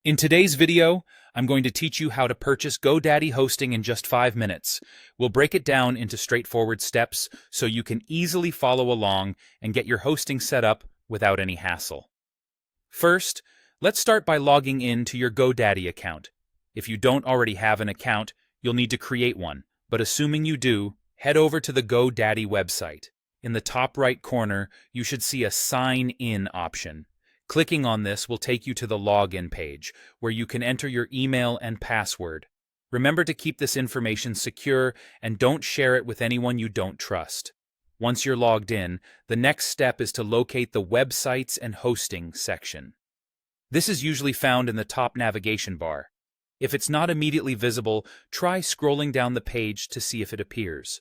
In today's video, I'm going to teach you how to purchase GoDaddy hosting in just 5 minutes. We'll break it down into straightforward steps so you can easily follow along and get your hosting set up without any hassle. First, let's start by logging in to your GoDaddy account. If you don't already have an account, you'll need to create one, but assuming you do, head over to the GoDaddy website. In the top right corner, you should see a Sign In option. Clicking on this will take you to the login page, where you can enter your email and password. Remember to keep this information secure and don't share it with anyone you don't trust. Once you're logged in, the next step is to locate the Websites and Hosting section. This is usually found in the top navigation bar. If it's not immediately visible, try scrolling down the page to see if it appears.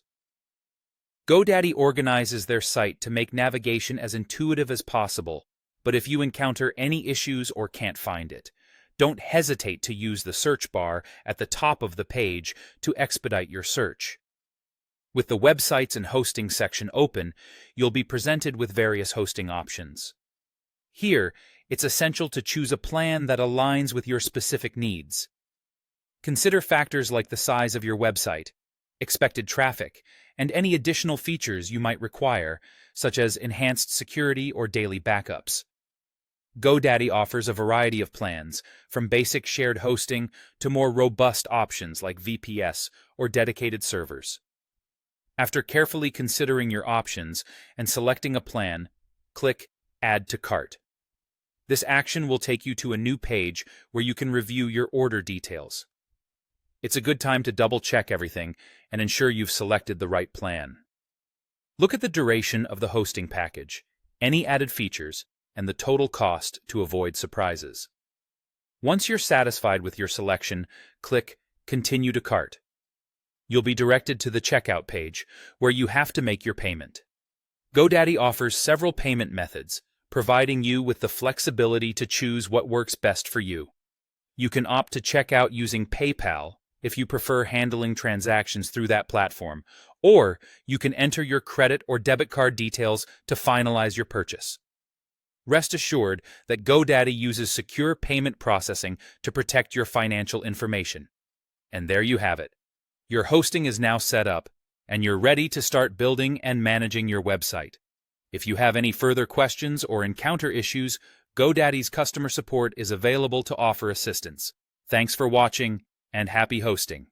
GoDaddy organizes their site to make navigation as intuitive as possible. But if you encounter any issues or can't find it, don't hesitate to use the search bar at the top of the page to expedite your search. With the Websites and Hosting section open, you'll be presented with various hosting options. Here, it's essential to choose a plan that aligns with your specific needs. Consider factors like the size of your website, expected traffic, and any additional features you might require, such as enhanced security or daily backups. GoDaddy offers a variety of plans, from basic shared hosting to more robust options like VPS or dedicated servers. After carefully considering your options and selecting a plan, click Add to Cart. This action will take you to a new page where you can review your order details. It's a good time to double-check everything and ensure you've selected the right plan. Look at the duration of the hosting package, any added features, and the total cost to avoid surprises. Once you're satisfied with your selection, click Continue to Cart. You'll be directed to the checkout page, where you have to make your payment. GoDaddy offers several payment methods, providing you with the flexibility to choose what works best for you. You can opt to check out using PayPal if you prefer handling transactions through that platform, or you can enter your credit or debit card details to finalize your purchase. Rest assured that GoDaddy uses secure payment processing to protect your financial information. And there you have it. Your hosting is now set up, and you're ready to start building and managing your website. If you have any further questions or encounter issues, GoDaddy's customer support is available to offer assistance. Thanks for watching, and happy hosting.